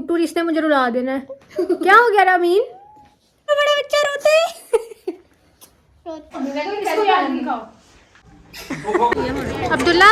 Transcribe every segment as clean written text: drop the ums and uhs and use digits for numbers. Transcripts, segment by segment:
Cute इसने मुझे रुला देना है। क्या हो गया रामीन? तो बड़ा बच्चा रोते अब्दुल्ला।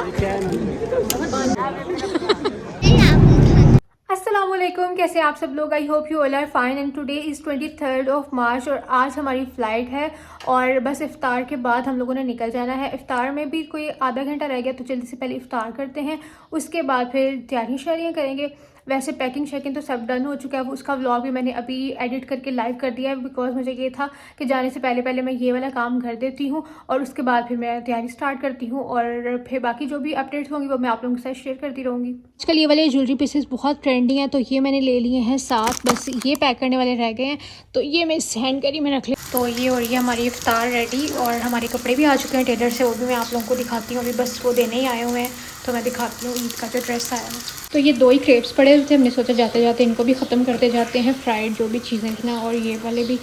अस्सलाम वालेकुम, कैसे आप सब लोग? I hope you all are fine and today is 23 March और आज हमारी फ़्लाइट है और बस इफ़्तार के बाद हम लोगों ने निकल जाना है। इफ़्तार में भी कोई आधा घंटा रह गया तो जल्दी से पहले इफ़्तार करते हैं, उसके बाद फिर तैयारियाँ शारियाँ करेंगे। वैसे पैकिंग शैकिंग तो सब डन हो चुका है, उसका व्लॉग भी मैंने अभी एडिट करके लाइव कर दिया है बिकॉज मुझे ये था कि जाने से पहले पहले मैं ये वाला काम कर देती हूँ और उसके बाद फिर मैं तैयारी स्टार्ट करती हूँ और फिर बाकी जो भी अपडेट्स होंगी वो मैं आप लोगों के साथ शेयर करती रहूँगी। आजकल ये वाले ज्वेलरी पीसेस बहुत ट्रेंडिंग हैं तो ये मैंने ले लिए हैं साथ, बस ये पैक करने वाले रह गए हैं तो ये मैं हैंड करी में रख ले। तो ये और ये हमारी इफ्तार रेडी और हमारे कपड़े भी आ चुके हैं टेलर से, वो भी मैं आप लोगों को दिखाती हूँ। अभी बस वो देने ही आए हुए हैं तो मैं दिखाती हूँ ईद का जो ड्रेस आया है। तो ये 2 ही क्रेप्स पड़े थे, हमने सोचा जाते जाते इनको भी ख़त्म करते जाते हैं, फ्राइड जो भी चीज़ें थी ना, और ये वाले भी।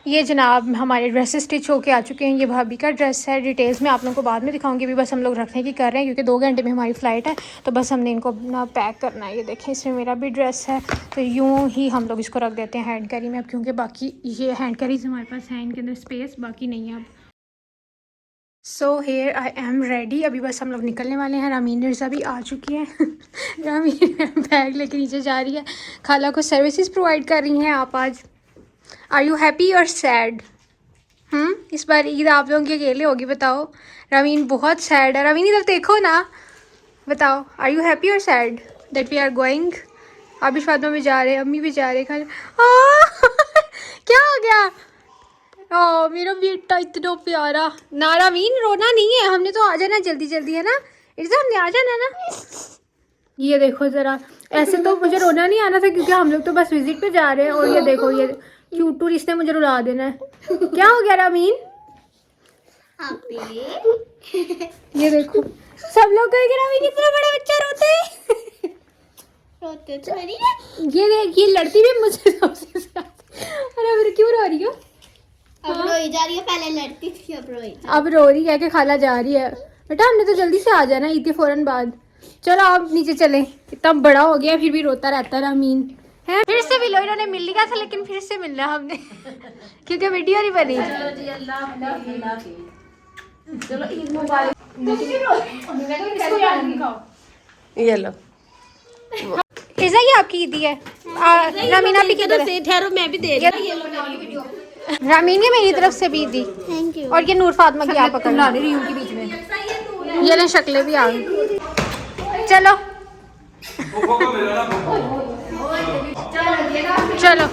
ये जनाब हमारे ड्रेसेस स्टिच होके आ चुके हैं, ये भाभी का ड्रेस है। डिटेल्स में आप लोगों को बाद में दिखाऊंगी, भी बस हम लोग रखने की कर रहे हैं क्योंकि 2 घंटे में हमारी फ़्लाइट है तो बस हमने इनको अपना पैक करना है। ये देखें इसमें मेरा भी ड्रेस है तो यूँ ही हम लोग इसको रख देते हैं हैंड कैरी में अब, क्योंकि बाकी ये हैंड कैरीज हमारे पास है इनके अंदर स्पेस बाकी नहीं है अब। So here I am ready, अभी बस हम लोग निकलने वाले हैं। रामीन मिर्ज़ा भी आ चुकी हैं रामीन बैग लेके नीचे जा रही है, खाला को सर्विसेज प्रोवाइड कर रही हैं आप आज। आर यू हैप्पी और सैड? इस बार ईद आप लोगों की अकेले होगी, बताओ। रामीन बहुत सैड है, रामीन इधर देखो ना, बताओ आर यू हैप्पी और sad that we are going? Abish Fatima भी जा रहे हैं, अम्मी भी जा रहे हैं। क्या हो गया? ओ मेरा बेटा इतना प्यारा। ना रामीन रोना नहीं है, हमने तो आ जाना जल्दी जल्दी, है ना इर्ज़ा, हमने आ जाना ना। ये देखो ज़रा, ऐसे तो मुझे रोना नहीं आना था क्योंकि हम लोग तो बस विजिट पे जा रहे हैं और ये देखो ये क्यूट इसने मुझे रुला देना है। क्या हो गया रामीन? ये देखो सब लोग कहेंगे रामीन इतना बड़ा बच्चा रोते रोते तो नहीं है। ये देख ये लड़ती भी मुझसे सबसे ज्यादा। अरे फिर क्यों रो रही हो? अब रोई जा रही है, पहले लड़ती थी अब रो रही है कि खाला जा रही है। बेटा हमने तो जल्दी से आ जाना ईद के फौरन बाद। चलो आप नीचे चले, इतना बड़ा हो गया फिर भी रोता रहता है रामीन है। फिर से मिलो, इन्होंने मिल लिया था लेकिन फिर से मिलना हमने क्योंकि वीडियो नहीं बनी। चलो ईद मुबारक। ये लो इज़ा ये आपकी ईदी है। रामीन आप भी ठहरो मैं भी दे रही हूं। रामीन ये मेरी तरफ से भी दी। Thank you. और ये नूर फातिमा की आप पकड़ रही हूँ के बीच में, ये ना शक्लें भी आ गई। चलो चलो।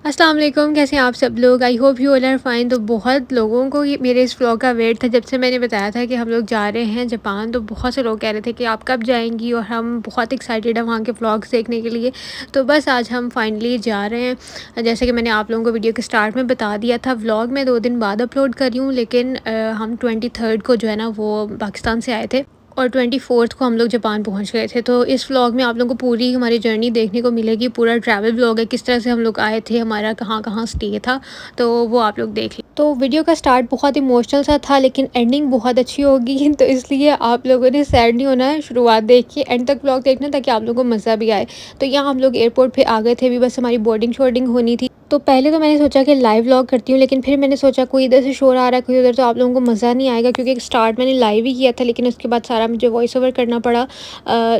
अस्सलाम वालेकुम, कैसे हैं आप सब लोग? I hope you all are fine. तो बहुत लोगों को मेरे इस व्लॉग का वेट था, जब से मैंने बताया था कि हम लोग जा रहे हैं जापान तो बहुत से लोग कह रहे थे कि आप कब जाएंगी, और हम बहुत एक्साइटेड हैं वहाँ के व्लॉग्स देखने के लिए। तो बस आज हम फाइनली जा रहे हैं। जैसे कि मैंने आप लोगों को वीडियो के स्टार्ट में बता दिया था, व्लॉग मैं 2 दिन बाद अपलोड कर रही हूँ, लेकिन हम 23 को जो है ना वो पाकिस्तान से आए थे और 24 को हम लोग जापान पहुंच गए थे। तो इस व्लॉग में आप लोगों को पूरी हमारी जर्नी देखने को मिलेगी, पूरा ट्रैवल व्लॉग है, किस तरह से हम लोग आए थे, हमारा कहाँ कहाँ स्टे था, तो वो आप लोग देख लें। तो वीडियो का स्टार्ट बहुत इमोशनल सा था लेकिन एंडिंग बहुत अच्छी होगी तो इसलिए आप लोगों ने सैड नहीं होना है, शुरुआत देखिए एंड तक व्लॉग देखना ताकि आप लोगों को मज़ा भी आए। तो यहाँ हम लोग एयरपोर्ट पे आ गए थे, अभी बस हमारी बोर्डिंग शोर्डिंग होनी थी। तो पहले तो मैंने सोचा कि लाइव व्लॉग करती हूँ, लेकिन फिर मैंने सोचा कोई इधर से शोर आ रहा है कोई उधर, तो आप लोगों को मज़ा नहीं आएगा, क्योंकि स्टार्ट मैंने लाइव ही किया था लेकिन उसके बाद सारा मुझे वॉइस ओवर करना पड़ा।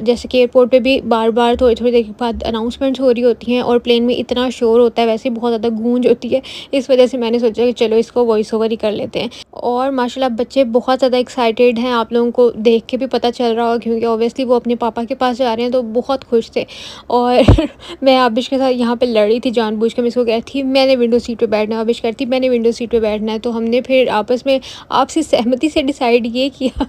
जैसे कि एयरपोर्ट पे भी बार बार थोड़ी थोड़ी देर के बाद अनाउंसमेंट्स हो रही होती हैं और प्लेन में इतना शोर होता है, वैसे ही बहुत ज़्यादा गूंज होती है, इस वजह से मैंने सोचा कि चलो इसको वॉइस ओवर ही कर लेते हैं। और माशाल्लाह बच्चे बहुत ज़्यादा एक्साइटेड हैं, आप लोगों को देख के भी पता चल रहा होगा क्योंकि ऑब्वियसली वो अपने पापा के पास जा रहे हैं तो बहुत खुश थे। और मैं आबिश के साथ यहाँ पर लड़ रही थी जानबूझ के, मैं इसको कहती थी मैंने विंडो सीट पे बैठना है, आबिश करती मैंने विंडो सीट पे बैठना है। तो हमने फिर आपस में आपसी सहमति से डिसाइड ये किया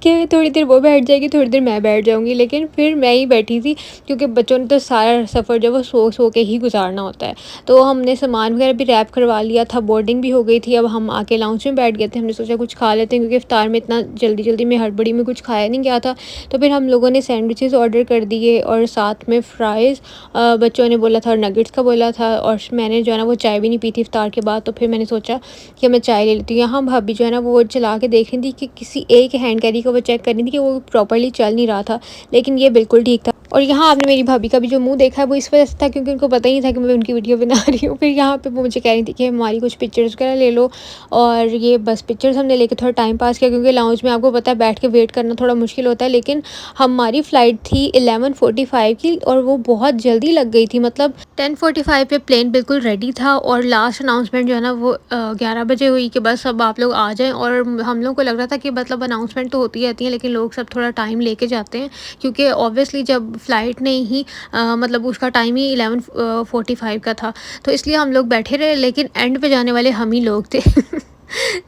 कि थोड़ी देर वो बैठ जाएगी थोड़ी देर मैं बैठ जाऊँगी, लेकिन फिर मैं ही बैठी थी क्योंकि बच्चों ने तो सारा सफ़र जो वो सो सो के ही गुजारना होता है। तो हमने सामान वगैरह भी रैप करवा लिया था, बोर्डिंग भी हो गई थी, अब हम आके लाउंज में बैठ गए थे। हमने सोचा कुछ खा लेते हैं क्योंकि इफ्तार में इतना जल्दी जल्दी में हड़बड़ी में कुछ खाया नहीं गया था। तो फिर हम लोगों ने सैंडविचेस ऑर्डर कर दिए और साथ में फ़्राइज़, बच्चों ने बोला था और नगेट्स का बोला था, और मैंने जो है ना वो चाय भी नहीं पी थी इफ्तार के बाद, तो फिर मैंने सोचा कि मैं चाय ले लेती हूँ। यहाँ भाभी जो है ना वो चला के देख रही थी कि किसी एक हैंड कैरी को वो चेक कर रही थी कि वो प्रॉपर्ली चल नहीं रहा था, लेकिन ये बिल्कुल ठीक था। और यहाँ आपने मेरी भाभी का भी जो मुंह देखा है वो इस वजह से था क्योंकि उनको पता ही था कि मैं उनकी वीडियो बना रही हूँ। फिर यहाँ पे वो मुझे कह रही थी कि हमारी कुछ पिक्चर्स वगैरह ले लो, और ये बस पिक्चर्स हमने लेके थोड़ा टाइम पास किया क्योंकि लाउंज में आपको पता है बैठ के वेट करना थोड़ा मुश्किल होता है। लेकिन हमारी फ़्लाइट थी 11:45 की और वो बहुत जल्दी लग गई थी, मतलब 10:45 पे प्लेन बिल्कुल रेडी था और लास्ट अनाउंसमेंट जो है ना वो 11 बजे हुई कि बस अब आप लोग आ जाएं। और हम लोग को लग रहा था कि मतलब अनाउंसमेंट तो होती रहती है लेकिन लोग सब थोड़ा टाइम लेके जाते हैं क्योंकि ऑब्वियसली जब फ़्लाइट ने ही मतलब उसका टाइम ही 11:45 का था, तो इसलिए हम लोग बैठे रहे, लेकिन एंड पे जाने वाले हम ही लोग थे।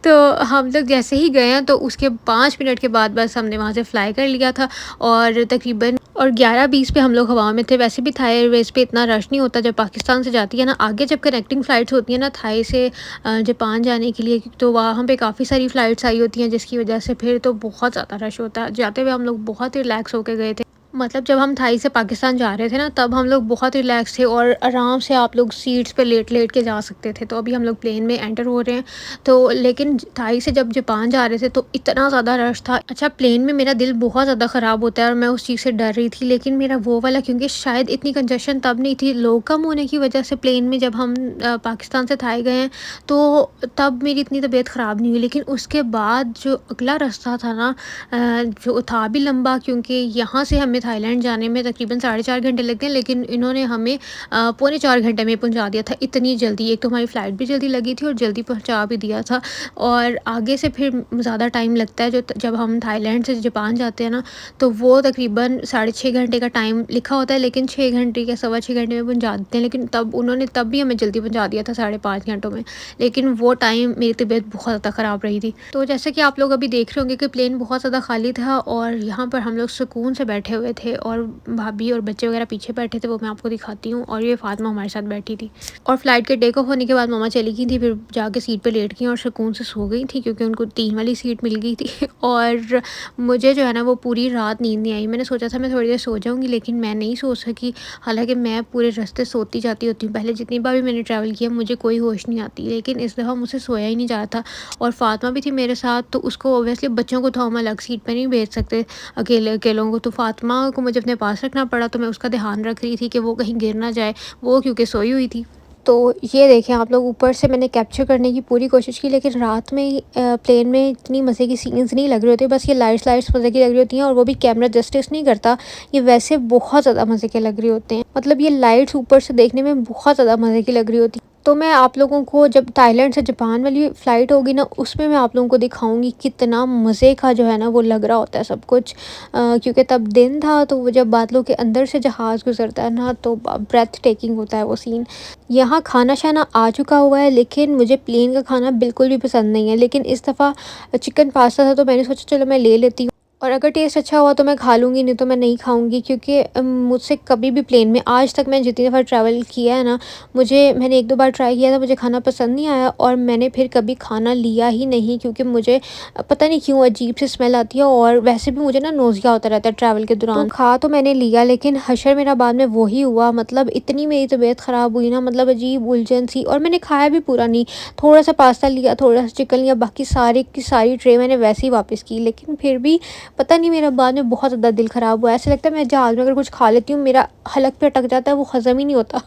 तो हम लोग जैसे ही गए हैं तो उसके 5 मिनट के बाद बस हमने वहाँ से फ़्लाई कर लिया था और तकरीबन 11:20 पे हम लोग हवा में थे। वैसे भी थाई एयरवेज़ पे इतना रश नहीं होता जब पाकिस्तान से जाती है ना, आगे जब कनेक्टिंग फ़्लाइट्स होती हैं ना थाई से जापान जाने के लिए, तो वहाँ पे काफ़ी सारी फ़्लाइट्स आई होती हैं जिसकी वजह से फिर तो बहुत ज़्यादा रश होता है। जाते हुए हम लोग बहुत रिलैक्स होके गए थे, मतलब जब हम थाई से पाकिस्तान जा रहे थे ना तब हम लोग बहुत रिलैक्स थे और आराम से आप लोग सीट्स पे लेट लेट के जा सकते थे। तो अभी हम लोग प्लेन में एंटर हो रहे हैं, तो लेकिन थाई से जब जापान जा रहे थे तो इतना ज़्यादा रश था। अच्छा, प्लेन में मेरा दिल बहुत ज़्यादा ख़राब होता है और मैं उस चीज़ से डर रही थी, लेकिन मेरा वो वाला क्योंकि शायद इतनी कंजेशन तब नहीं थी, लोग कम होने की वजह से प्लेन में जब हम पाकिस्तान से थाई गए हैं तो तब मेरी इतनी तबीयत ख़राब नहीं हुई। लेकिन उसके बाद जो अगला रास्ता था ना जो था भी लंबा, क्योंकि यहाँ से हमें थाईलैंड जाने में तकरीबन 4.5 घंटे लगते हैं, लेकिन इन्होंने हमें पौने 4 घंटे में पहुँचा दिया था इतनी जल्दी। एक तो हमारी फ़्लाइट भी जल्दी लगी थी और जल्दी पहुँचा भी दिया था, और आगे से फिर ज़्यादा टाइम लगता है जब हम थाईलैंड से जापान जाते हैं ना, तो वो तकरीबन 6.5 घंटे का टाइम लिखा होता है, लेकिन 6 घंटे या 6.25 घंटे में पहुँचा देते हैं। लेकिन तब उन्होंने तब भी हमें जल्दी पहुँचा दिया था 5.5 घंटों में, लेकिन वो टाइम मेरी तबीयत बहुत ज़्यादा ख़राब रही थी। तो जैसे कि आप लोग अभी देख रहे होंगे कि प्लेन बहुत ज़्यादा खाली था और यहाँ पर हम लोग सुकून से बैठे हुए थे और भाभी और बच्चे वगैरह पीछे बैठे थे, वो मैं आपको दिखाती हूँ। और ये फातिमा हमारे साथ बैठी थी और फ्लाइट के टेक ऑफ होने के बाद मामा चली गई थी, फिर जाके सीट पे लेट गई और सुकून से सो गई थी क्योंकि उनको 3 वाली सीट मिल गई थी। और मुझे जो है ना वो पूरी रात नींद नहीं आई। मैंने सोचा था मैं थोड़ी देर सो जाऊँगी, लेकिन मैं नहीं सो सकी, हालांकि मैं पूरे रास्ते सोती जाती होती हूँ। पहले जितनी बार भी मैंने ट्रैवल किया मुझे कोई होश नहीं आती, लेकिन इस दफ़ा मुझसे सोया ही नहीं जा रहा था। और फातिमा भी थी मेरे साथ, तो उसको ओबियसली बच्चों को तो हम अलग सीट पर नहीं भेज सकते अकेलों को, तो फातिमा को मुझे अपने पास रखना पड़ा। तो मैं उसका ध्यान रख रही थी कि वो कहीं गिर ना जाए, वो क्योंकि सोई हुई थी। तो ये देखें आप लोग, ऊपर से मैंने कैप्चर करने की पूरी कोशिश की, लेकिन रात में प्लेन में इतनी मज़े की सीन्स नहीं लग रही होती, बस ये लाइट्स मज़े की लग रही होती हैं और वो भी कैमरा जस्टिस नहीं करता। ये वैसे बहुत ज़्यादा मज़े के लग रही होते हैं, मतलब ये लाइट्स ऊपर से देखने में बहुत ज़्यादा मज़े की लग रही होती। तो मैं आप लोगों को जब थाईलैंड से जापान वाली फ़्लाइट होगी ना उसमें मैं आप लोगों को दिखाऊंगी कितना मज़े का जो है ना वो लग रहा होता है सब कुछ, क्योंकि तब दिन था तो वो जब बादलों के अंदर से जहाज़ गुजरता है ना तो ब्रेथ टेकिंग होता है वो सीन। यहाँ खाना शाना आ चुका हुआ है, लेकिन मुझे प्लेन का खाना बिल्कुल भी पसंद नहीं है, लेकिन इस दफ़ा चिकन पास्ता था तो मैंने सोचा चलो मैं ले लेती हूँ, और अगर टेस्ट अच्छा हुआ तो मैं खा लूँगी, नहीं तो मैं नहीं खाऊँगी। क्योंकि मुझसे कभी भी प्लेन में आज तक मैं जितनी दफ़ा ट्रैवल किया है ना, मैंने 1-2 बार ट्राई किया था, मुझे खाना पसंद नहीं आया और मैंने फिर कभी खाना लिया ही नहीं, क्योंकि मुझे पता नहीं क्यों अजीब सी स्मेल आती है और वैसे भी मुझे ना नोज़िया होता रहता है ट्रैवल के दौरान। तो खा तो मैंने लिया, लेकिन हशर मेरा बाद में वही हुआ, मतलब इतनी मेरी तबीयत ख़राब हुई ना, मतलब अजीब उलझन सी। और मैंने खाया भी पूरा नहीं, थोड़ा सा पास्ता लिया, थोड़ा सा चिकन लिया, बाकी सारी की सारी ट्रे मैंने वैसे ही वापस की। लेकिन फिर भी पता नहीं मेरा बाद में बहुत ज़्यादा दिल ख़राब हुआ। ऐसा लगता है मैं जहाज़ में अगर कुछ खा लेती हूँ मेरा हलक पे अटक जाता है, वो हज़म ही नहीं होता।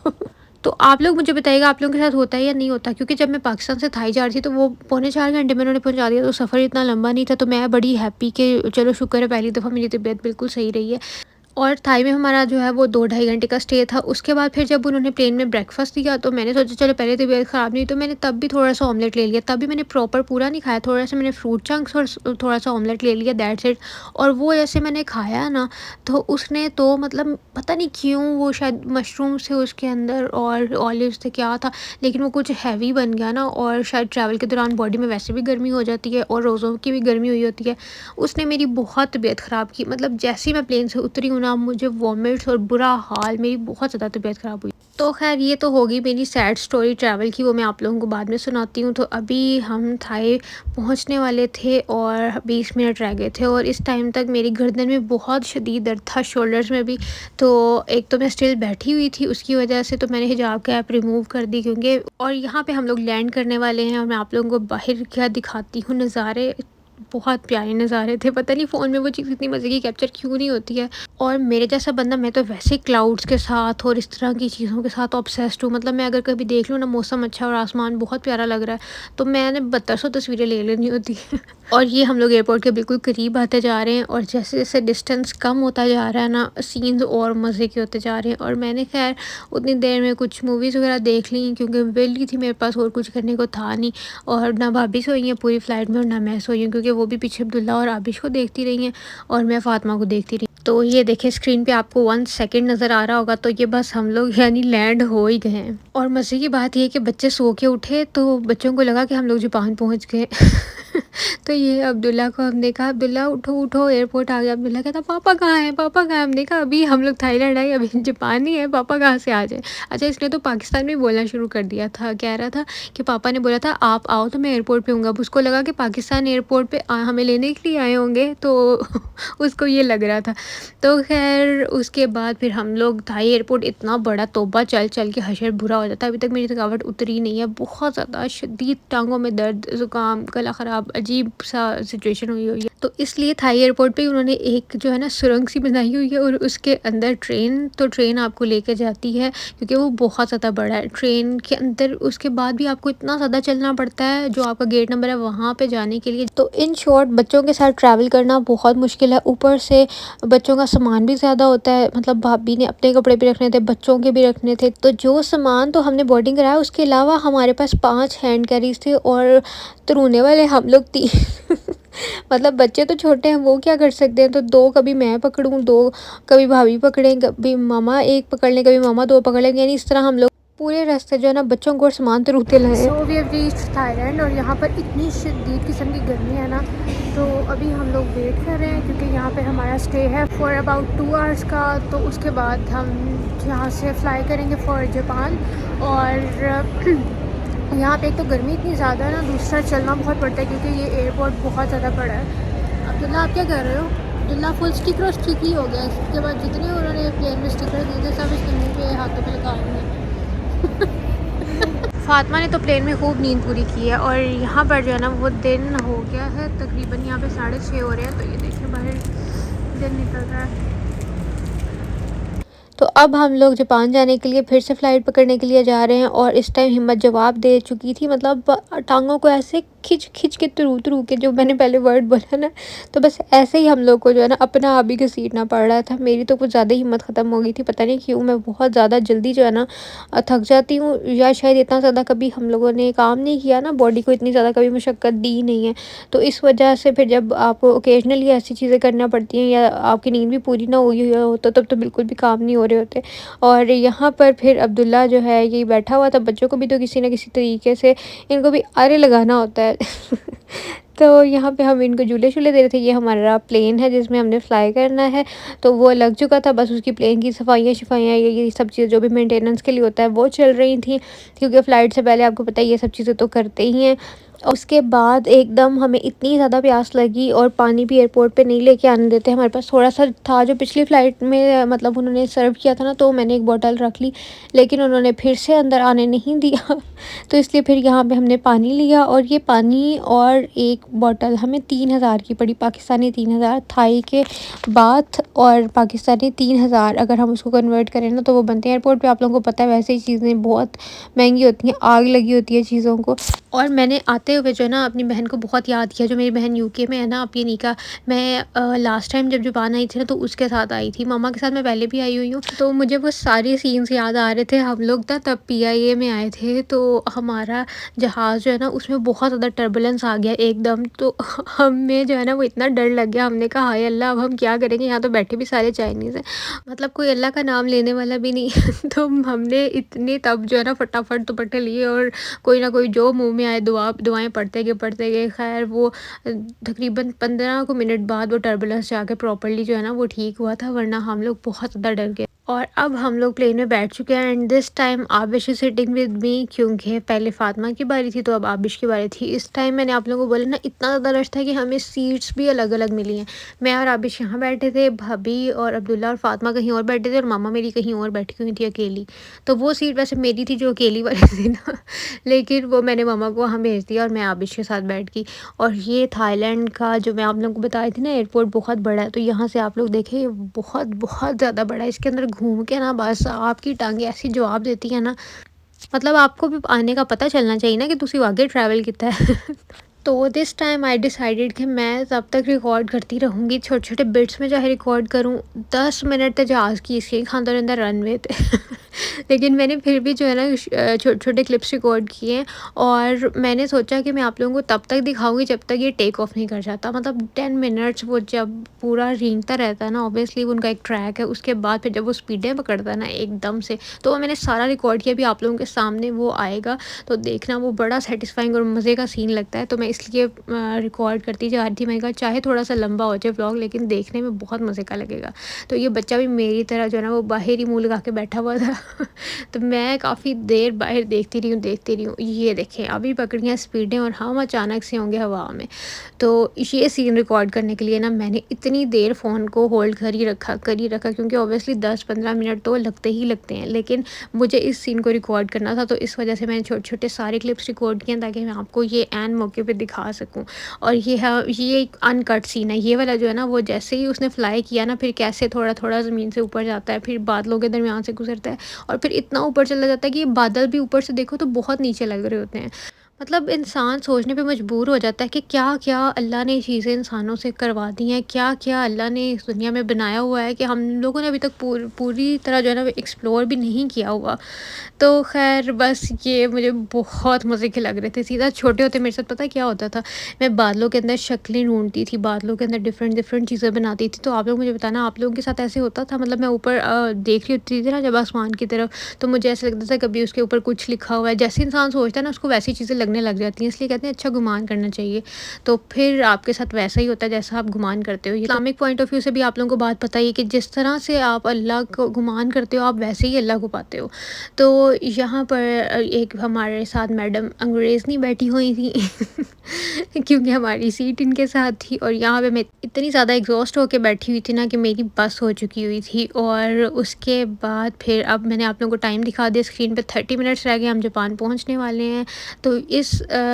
तो आप लोग मुझे बताइएगा आप लोगों के साथ होता है या नहीं होता, क्योंकि जब मैं पाकिस्तान से थाई जा रही थी तो वो पौने 4 घंटे में उन्होंने पहुंचा दिया, तो सफ़र इतना लंबा नहीं था। तो मैं बड़ी हैप्पी कि चलो शुक्र है पहली दफ़ा मेरी तबीयत बिल्कुल सही रही है। और थाई में हमारा जो है वो 2-2.5 घंटे का स्टे था। उसके बाद फिर जब उन्होंने प्लेन में ब्रेकफास्ट दिया तो मैंने सोचा चलो पहले तबीयत ख़राब नहीं, तो मैंने तब भी थोड़ा सा ऑमलेट ले लिया। तब भी मैंने प्रॉपर पूरा नहीं खाया, थोड़ा सा मैंने फ्रूट चंक्स और थोड़ा सा ऑमलेट ले लिया, दैट्स इट। और वो जैसे मैंने खाया ना तो उसने तो मतलब पता नहीं क्यों वो शायद मशरूम्स थे उसके अंदर और ऑलिव्स थे, क्या था, लेकिन वो कुछ हैवी बन गया ना। और शायद ट्रैवल के दौरान बॉडी में वैसे भी गर्मी हो जाती है और रोज़ों की भी गर्मी हुई होती है, उसने मेरी बहुत तबीयत ख़राब की। मतलब जैसे ही मैं प्लेन से उतरी हूँ ना मुझे वॉमिट्स और बुरा हाल, मेरी बहुत ज़्यादा तबीयत ख़राब हुई। तो खैर ये तो होगी मेरी सैड स्टोरी ट्रैवल की, वो मैं आप लोगों को बाद में सुनाती हूँ। तो अभी हम थाई पहुँचने वाले थे और 20 मिनट रह गए थे और इस टाइम तक मेरी गर्दन में बहुत शदीद दर्द था, शोल्डर्स में भी। तो एक तो मैं स्टिल बैठी हुई थी, उसकी वजह से तो मैंने हिजाब कैप रिमूव कर दी क्योंकि, और यहाँ पे हम लोग लैंड करने वाले हैं और मैं आप लोगों को बाहर क्या दिखाती हूँ नज़ारे। बहुत प्यारे नज़ारे थे, पता नहीं फ़ोन में वो चीज़ इतनी मज़े की कैप्चर क्यों नहीं होती है। और मेरे जैसा बंदा, मैं तो वैसे क्लाउड्स के साथ और इस तरह की चीज़ों के साथ ऑब्सेस्ड हूँ। मतलब मैं अगर कभी देख लूँ ना मौसम अच्छा और आसमान बहुत प्यारा लग रहा है तो मैंने 7200 तस्वीरें ले लेनी होती है। और ये हम लोग एयरपोर्ट के बिल्कुल करीब आते जा रहे हैं और जैसे जैसे डिस्टेंस कम होता जा रहा है ना, सीन्स और मज़े के होते जा रहे हैं। और मैंने खैर उतनी देर में कुछ मूवीज़ वगैरह देख ली क्योंकि वेली थी, मेरे पास और कुछ करने को था नहीं। और ना भाभी सोई हैं पूरी फ़्लाइट में और ना मैं सोई हूँ क्योंकि वो भी पीछे अब्दुल्ला और आबिश को देखती रही हैं और मैं फ़ातिमा को देखती रही। तो ये देखें स्क्रीन पे आपको 1 सेकंड नज़र आ रहा होगा, तो ये बस हम लोग यानी लैंड हो ही गए हैं। और मज़े की बात ये कि बच्चे सो के उठे तो बच्चों को लगा कि हम लोग जापान पहुंच गए। तो ये अब्दुल्ला को हमने कहा अब्दुल्ला उठो उठो एयरपोर्ट आ गया। अब्दुल्ला कहता पापा कहाँ हैं, पापा कहाँ हैं। हमने कहा अभी हम लोग थाईलैंड आए, अभी जापान ही है, पापा कहाँ से आ जाए। अच्छा, इसने तो पाकिस्तान में बोलना शुरू कर दिया था, कह रहा था कि पापा ने बोला था आप आओ तो मैं एयरपोर्ट पे हूँगा। अब उसको लगा कि पाकिस्तान एयरपोर्ट पे हमें लेने के लिए आए होंगे, तो उसको ये लग रहा था। तो खैर उसके बाद फिर हम लोग थाई एयरपोर्ट, इतना बड़ा तोबा, चल चल के हशर बुरा हो जाता है। अभी तक मेरी थकावट उतरी नहीं है, बहुत ज़्यादा शदीद टांगों में दर्द, ज़ुकाम, गला ख़राब, अजीब सा सिचुएशन हुई हुई है। तो इसलिए थाई एयरपोर्ट पे उन्होंने एक जो है ना सुरंग सी बनाई हुई है और उसके अंदर ट्रेन, तो ट्रेन आपको लेके जाती है क्योंकि वो बहुत ज़्यादा बड़ा है। ट्रेन के अंदर उसके बाद भी आपको इतना ज़्यादा चलना पड़ता है जो आपका गेट नंबर है वहाँ पे जाने के लिए। तो इन शॉर्ट बच्चों के साथ ट्रैवल करना बहुत मुश्किल है, ऊपर से बच्चों का सामान भी ज़्यादा होता है। मतलब भाभी ने अपने कपड़े भी रखने थे, बच्चों के भी रखने थे। तो जो सामान तो हमने बोर्डिंग कराया, उसके अलावा हमारे पास 5 हैंड कैरीज थे और तरुने वाले हम लोग 3। मतलब बच्चे तो छोटे हैं, वो क्या कर सकते हैं। तो 2 कभी मैं पकड़ूं, 2 कभी भाभी पकड़ें, कभी मामा 1 पकड़ लें, कभी मामा 2 पकड़ लें, यानी इस तरह हम लोग पूरे रास्ते जो है ना बच्चों को और सामान तरूते लाए। So we have reached Thailand और यहाँ पर इतनी शदीद किस्म की गर्मी है ना, तो अभी हम लोग वेट कर रहे हैं क्योंकि यहाँ पे हमारा स्टे है फॉर अबाउट 2 आवर्स का। तो उसके बाद हम यहाँ से फ़्लाई करेंगे फॉर जापान। और यहाँ पे एक तो गर्मी इतनी ज़्यादा है ना, दूसरा चलना बहुत पड़ता है क्योंकि ये एयरपोर्ट बहुत ज़्यादा बड़ा है। अब्दुल्ला आप क्या कर रहे हो? अब्दुल्ला फुल स्टिकर और स्टिकी हो गया। इसके बाद जितने उन्होंने प्लेन में स्टिकर दिए थे सब इसके मुँह पे हाथों पे लगा रहे हैं। फातिमा ने तो प्लेन में खूब नींद पूरी की है और यहाँ पर जो है ना वो दिन हो गया है तकरीबन, यहाँ पे 6:30 हो रहे हैं। तो ये देखिए बाहर दिन निकल रहा है। तो अब हम लोग जापान जाने के लिए फिर से फ़्लाइट पकड़ने के लिए जा रहे हैं और इस टाइम हिम्मत जवाब दे चुकी थी। मतलब टांगों को ऐसे खिंच खिंच के तरू के, जो मैंने पहले वर्ड बोला ना, तो बस ऐसे ही हम लोग को जो है ना अपना आप ही घसीटना पड़ रहा था। मेरी तो कुछ ज़्यादा ही हिम्मत ख़त्म हो गई थी, पता नहीं क्यों। मैं बहुत ज़्यादा जल्दी जो है ना थक जाती हूँ, या शायद इतना ज़्यादा कभी हम लोगों ने काम नहीं किया ना, बॉडी को इतनी ज़्यादा कभी मशक्क़त दी नहीं है। तो इस वजह से फिर जब आपको ओकेजनली ऐसी चीज़ें करना पड़ती हैं या आपकी नींद भी पूरी ना हुई हो तो तब तो बिल्कुल भी काम नहीं हो रहे होते। और यहाँ पर फिर अब्दुल्ला जो है ये बैठा हुआ था। बच्चों को भी तो किसी न किसी तरीके से इनको भी आरे लगाना होता है। तो यहाँ पे हम इनको झूले शूले दे रहे थे। ये हमारा प्लेन है जिसमें हमने फ़्लाई करना है, तो वो लग चुका था, बस उसकी प्लेन की सफाइयाँ ये सब चीज़ जो भी मेंटेनेंस के लिए होता है वो चल रही थी क्योंकि फ़्लाइट से पहले आपको पता है ये सब चीज़ें तो करते ही हैं। उसके बाद एकदम हमें इतनी ज़्यादा प्यास लगी और पानी भी एयरपोर्ट पे नहीं लेके आने देते। हमारे पास थोड़ा सा था जो पिछली फ़्लाइट में मतलब उन्होंने सर्व किया था ना, तो मैंने एक बॉटल रख ली, लेकिन उन्होंने फिर से अंदर आने नहीं दिया। तो इसलिए फिर यहाँ पे हमने पानी लिया और ये पानी और एक बॉटल हमें 3000 की पड़ी, पाकिस्तानी 3000, थाई के बात और पाकिस्तानी 3000 अगर हम उसको कन्वर्ट करें ना तो वो बनते हैं। एयरपोर्ट पे आप लोगों को पता है वैसे ही चीज़ें बहुत महंगी होती हैं, आग लगी होती है चीज़ों को। और मैंने आते हुए जो है ना अपनी बहन को बहुत याद किया, जो मेरी बहन यूके में है ना, अपनी निका। मैं लास्ट टाइम जब जापान आई थी ना तो उसके साथ आई थी, मामा के साथ मैं पहले भी आई हुई हूँ। तो मुझे वो सारे सीन्स याद आ रहे थे। हम लोग ना तब PIA में आए थे, तो हमारा जहाज़ जो है ना उसमें बहुत ज़्यादा टर्बुलेंस आ गया एकदम। तो हमें जो है ना वो इतना डर लग गया, हमने कहा हाय अल्लाह अब हम क्या करेंगे, यहाँ तो बैठे भी सारे चाइनीज़ हैं, मतलब कोई अल्लाह का नाम लेने वाला भी नहीं। तो हमने इतने तब जो है ना फटाफट दुपट्टे लिए और कोई ना कोई जो मुंह में आए दुआएं पढ़ते गए। खैर वो तकरीबन 15 मिनट बाद वो टर्बुलेंस जाके प्रॉपर्ली जो है ना वो ठीक हुआ था, वरना हम लोग बहुत ज़्यादा डर गए। और अब हम लोग प्लेन में बैठ चुके हैं and this time Abish is sitting with me, क्योंकि पहले फातिमा की बारी थी तो अब आबिश की बारी थी। इस टाइम मैंने आप लोगों को बोला ना, इतना ज़्यादा रश था कि हमें सीट्स भी अलग अलग मिली हैं। मैं और आबिश यहाँ बैठे थे, भाभी और अब्दुल्ला और फातिमा कहीं और बैठे थे और मामा मेरी कहीं और बैठी हुई थी अकेली। तो वो सीट वैसे मेरी थी जो अकेली वाली थी ना, लेकिन वो मैंने मामा को वहाँ भेज दिया और मैं आबिश के साथ बैठ गई। और ये थाईलैंड का जो मैं आप लोगों को बताई थी ना, एयरपोर्ट बहुत बड़ा है। तो यहाँ से आप लोग देखें, ये बहुत बहुत ज़्यादा बड़ा है। इसके अंदर घूम के ना बस आपकी टांगें ऐसी जवाब देती हैं ना, मतलब आपको भी आने का पता चलना चाहिए ना कि तुसी आगे ट्रैवल किया है। तो दिस टाइम आई डिसाइडेड कि मैं तब तक रिकॉर्ड करती रहूँगी, छोटे छोटे बिट्स में चाहे रिकॉर्ड करूँ। 10 मिनट तो जहाज़ की इसके खानदार अंदर रनवे थे। लेकिन मैंने फिर भी जो है ना छोटे छोटे क्लिप्स रिकॉर्ड किए हैं। और मैंने सोचा कि मैं आप लोगों को तब तक दिखाऊंगी जब तक ये टेक ऑफ नहीं कर जाता। मतलब 10 मिनट्स वो जब पूरा रेंगता रहता है ना, ऑब्वियसली उनका एक ट्रैक है, उसके बाद फिर जब वो स्पीडें पकड़ता है ना एकदम से, तो वो मैंने सारा रिकॉर्ड किया। अभी आप लोगों के सामने वो आएगा तो देखना, वो बड़ा सेटिस्फाइंग और मज़े का सीन लगता है। तो मैं इसलिए रिकॉर्ड करती जा रही थी। मैंने कहा चाहे थोड़ा सा लंबा हो जाए व्लॉग, लेकिन देखने में बहुत मज़े का लगेगा। तो ये बच्चा भी मेरी तरह जो है ना वो बाहर ही मुँह लगा के बैठा हुआ था। तो मैं काफ़ी देर बाहर देखती रही हूँ। ये देखें अभी पकड़ियाँ स्पीडें और हम अचानक से होंगे हवा में। तो ये सीन रिकॉर्ड करने के लिए ना मैंने इतनी देर फ़ोन को होल्ड कर ही रखा क्योंकि ऑब्वियसली 10-15 मिनट तो लगते ही लगते हैं, लेकिन मुझे इस सीन को रिकॉर्ड करना था। तो इस वजह से मैंने छोटे छोटे सारे क्लिप्स रिकॉर्ड किए ताकि मैं आपको ये एन मौके पे दिखा सकूं। और ये है, ये एक अनकट सीन है ये वाला जो है ना, वो जैसे ही उसने फ्लाई किया ना, फिर कैसे थोड़ा थोड़ा ज़मीन से ऊपर जाता है, फिर बादलों के दरमियान से गुजरता है और फिर इतना ऊपर चला जाता है कि ये बादल भी ऊपर से देखो तो बहुत नीचे लग रहे होते हैं। मतलब इंसान सोचने पे मजबूर हो जाता है कि क्या क्या अल्लाह ने चीज़ें इंसानों से करवा दी हैं, क्या क्या अल्लाह ने इस दुनिया में बनाया हुआ है कि हम लोगों ने अभी तक पूरी तरह जो है ना एक्सप्लोर भी नहीं किया हुआ। तो खैर बस ये मुझे बहुत मज़े के लग रहे थे। सीधा छोटे होते मेरे साथ पता है क्या होता था, मैं बादलों के अंदर शक्लें ढूंढती थी, बादलों के अंदर डिफरेंट डिफरेंट चीज़ें बनाती थी। तो आप लोग मुझे बताना, आप लोगों के साथ ऐसे होता था? मतलब मैं ऊपर देख रही होती थी ना जब आसमान की तरफ, तो मुझे ऐसा लगता था कभी उसके ऊपर कुछ लिखा हुआ है। जैसे इंसान सोचता है ना उसको वैसी चीज़ें लगने लग जाती हैं, इसलिए कहते हैं अच्छा गुमान करना चाहिए। तो फिर आपके साथ वैसा ही होता है जैसा आप गुमान करते हो। इस्लामिक पॉइंट ऑफ व्यू से भी आप लोगों को बात पता ही है कि जिस तरह से आप अल्लाह को गुमान करते हो आप वैसे ही अल्लाह को पाते हो। तो यहाँ पर एक हमारे साथ मैडम अंग्रेज़नी बैठी हुई थी क्योंकि हमारी सीट इनके साथ थी। और यहाँ पे मैं इतनी ज़्यादा एग्जॉस्ट होकर बैठी हुई थी ना कि मेरी बस हो चुकी हुई थी। और उसके बाद फिर अब मैंने आप लोगों को टाइम दिखा दिया स्क्रीन पे, 30 मिनट्स रह गए, हम जापान पहुँचने वाले हैं। तो इस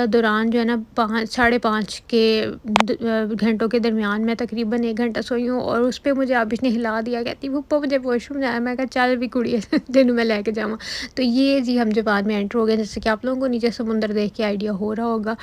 दौरान जो है ना 5-5.5 के घंटों के दरमियान मैं तकरीबन 1 घंटा सोई हूँ। और उस पर मुझे आबिश ने हिला दिया, कहती पप्पा मुझे वॉशरूम जाना है। मैं कहा चल भी कुड़ी तेनू मैं लेके जाऊँ। तो ये जी हम जापान में एंटर हो गए, जैसे कि आप लोगों को नीचे समुंदर देख के आइडिया हो रहा होगा।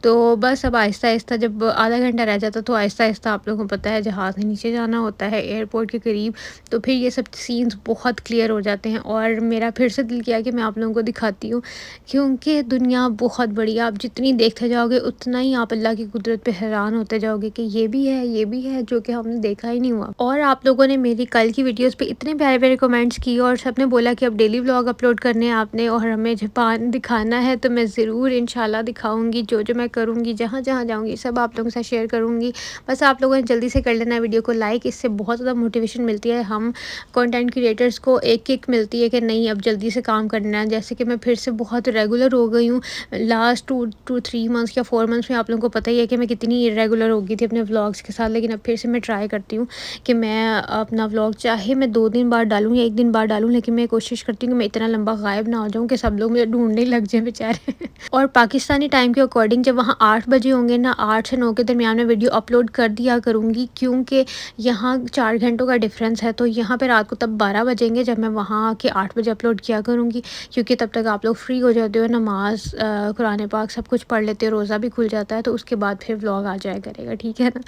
तो बस अब आहिस्ता आहिस्ता जब आधा घंटा रह जाता तो आहिस्ता आहिस्ता आप लोगों को पता है जहाज़ में नीचे जाना होता है एयरपोर्ट के करीब। तो फिर ये सब सीन्स बहुत क्लियर हो जाते हैं और मेरा फिर से दिल किया कि मैं आप लोगों को दिखाती हूँ, क्योंकि दुनिया बहुत बड़ी है। आप जितनी देखते जाओगे उतना ही आप अल्लाह की कुदरत पे हैरान होते जाओगे कि ये भी है जो कि हमने देखा ही नहीं हुआ। और आप लोगों ने मेरी कल की वीडियोस पे इतने प्यारे प्यारे कमेंट्स किए और सबने बोला कि अब डेली व्लॉग अपलोड करने हैं आपने और हमें जापान दिखाना है। तो मैं ज़रूर इंशाल्लाह दिखाऊंगी, जो जो मैं करूँगी, जहाँ जहाँ जाऊँगी सब आप लोगों के साथ शेयर करूँगी। बस आप लोगों ने जल्दी से कर लेना वीडियो को लाइक, इससे बहुत ज़्यादा मोटिवेशन मिलती है। हम कंटेंट क्रिएटर्स को एक किक मिलती है कि नहीं अब जल्दी से काम करना है। जैसे कि मैं फिर से बहुत रेगुलर हो गई हूँ लास्ट 2-3 मंथ्स या 4 मंथ्स में। आप लोगों को पता ही है कि मैं कितनी इरेगुलर हो गई थी अपने व्लॉग्स के साथ, लेकिन अब फिर से मैं ट्राई करती हूँ कि मैं अपना व्लॉग चाहे मैं 2 दिन बाद डालूँ या 1 दिन बाद डालूँ, लेकिन मैं कोशिश करती हूँ कि मैं इतना लंबा गायब ना हो जाऊँ कि सब लोग मुझे ढूंढने लग जाए बेचारे। और पाकिस्तानी टाइम के अकॉर्डिंग जब वहाँ 8 बजे होंगे ना, 8 से 9 के दरमियान में वीडियो अपलोड कर दिया करूँगी, क्योंकि यहाँ 4 घंटों का डिफरेंस है। तो यहाँ पर रात को तब 12 बजेंगे जब मैं वहाँ के 8 बजे अपलोड किया करूँगी, क्योंकि तब तक आप लोग फ्री हो जाते हो, नमाज कुरान पाक सब कुछ पढ़ लेते हो, रोज़ा भी खुल जाता है। तो उसके बाद फिर व्लॉग आ जाया करेगा, ठीक है ना।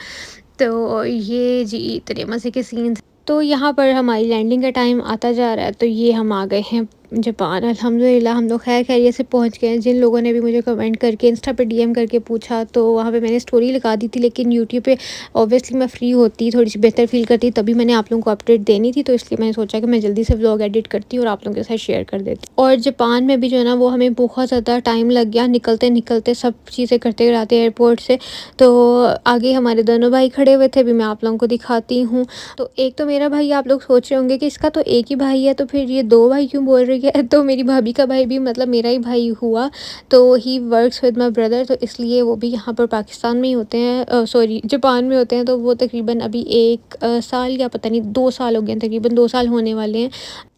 तो ये जी इतने मज़े के सीन्स। तो यहाँ पर हमारी लैंडिंग का टाइम आता जा रहा है, तो ये हम आ गए हैं जापान अल्हम्दुलिल्लाह हम लोग खैर खैरियत से पहुंच गए हैं। जिन लोगों ने भी मुझे कमेंट करके इंस्टा पे डीएम करके पूछा तो वहाँ पे मैंने स्टोरी लगा दी थी, लेकिन यूट्यूब पे ऑब्वियसली मैं फ्री होती, थोड़ी सी बेहतर फील करती, तभी मैंने आप लोगों को अपडेट देनी थी, तो इसलिए मैंने सोचा कि मैं जल्दी से व्लॉग एडिट करती और आप लोगों के साथ शेयर कर देती। और जापान में भी जो है ना वो हमें बहुत ज़्यादा टाइम लग गया, निकलते निकलते सब चीज़ें करते रहते एयरपोर्ट से। तो आगे हमारे दोनों भाई खड़े हुए थे, अभी मैं आप लोगों को दिखाती हूँ। तो एक तो मेरा भाई, आप लोग सोच रहे होंगे कि इसका तो एक ही भाई है, तो फिर ये दो भाई क्यों बोल रही है। तो मेरी भाभी का भाई भी मतलब मेरा ही भाई हुआ, तो he works with my brother, तो इसलिए वो भी यहाँ पर पाकिस्तान में ही होते हैं, सॉरी जापान में होते हैं। तो वो तकरीबन अभी 1 साल या पता नहीं 2 साल हो गए हैं, तकरीबन 2 साल होने वाले हैं।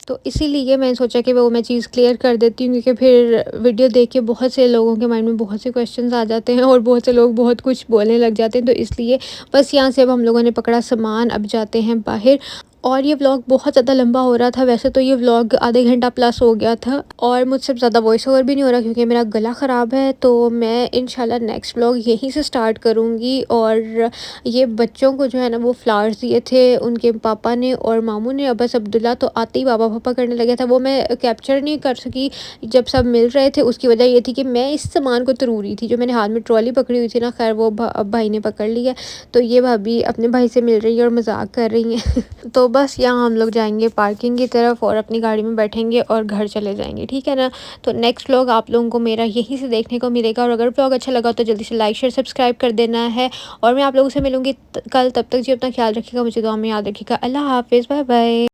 तो इसीलिए मैंने सोचा कि वो मैं चीज़ क्लियर कर देती हूँ, क्योंकि फिर वीडियो देख के बहुत से लोगों के माइंड में बहुत से क्वेश्चंस आ जाते हैं और बहुत से लोग बहुत कुछ बोलने लग जाते हैं। तो इसलिए बस यहाँ से अब हम लोगों ने पकड़ा सामान, अब जाते हैं बाहर। और ये व्लॉग बहुत ज़्यादा लंबा हो रहा था, वैसे तो ये व्लॉग आधे घंटा प्लस हो गया था, और मुझसे ज़्यादा वॉइस ओवर भी नहीं हो रहा क्योंकि मेरा गला ख़राब है। तो मैं इंशाल्लाह नेक्स्ट व्लॉग यहीं से स्टार्ट करूँगी। और ये बच्चों को जो है ना वो फ्लावर्स दिए थे उनके पापा ने और मामू ने, बस अब्दुल्ला तो आते ही पापा पापा करने लगे था, वो मैं कैप्चर नहीं कर सकी जब सब मिल रहे थे। उसकी वजह ये थी कि मैं इस सामान को तरू रही थी, जो मैंने हाथ में ट्रॉली पकड़ी हुई थी ना, खैर वो अब भाई ने पकड़ ली है। तो ये भाभी अपने भाई से मिल रही है और मजाक कर रही हैं। तो बस यहाँ हम लोग जाएंगे पार्किंग की तरफ और अपनी गाड़ी में बैठेंगे और घर चले जाएंगे, ठीक है ना। तो नेक्स्ट व्लॉग आप लोगों को मेरा यहीं से देखने को मिलेगा, और अगर व्लॉग अच्छा लगा तो जल्दी से लाइक शेयर सब्सक्राइब कर देना है। और मैं आप लोगों से मिलूंगी कल, तब तक जी अपना ख्याल रखिएगा, मुझे दुआ में याद रखिएगा। अल्लाह हाफिज़, बाय बाय।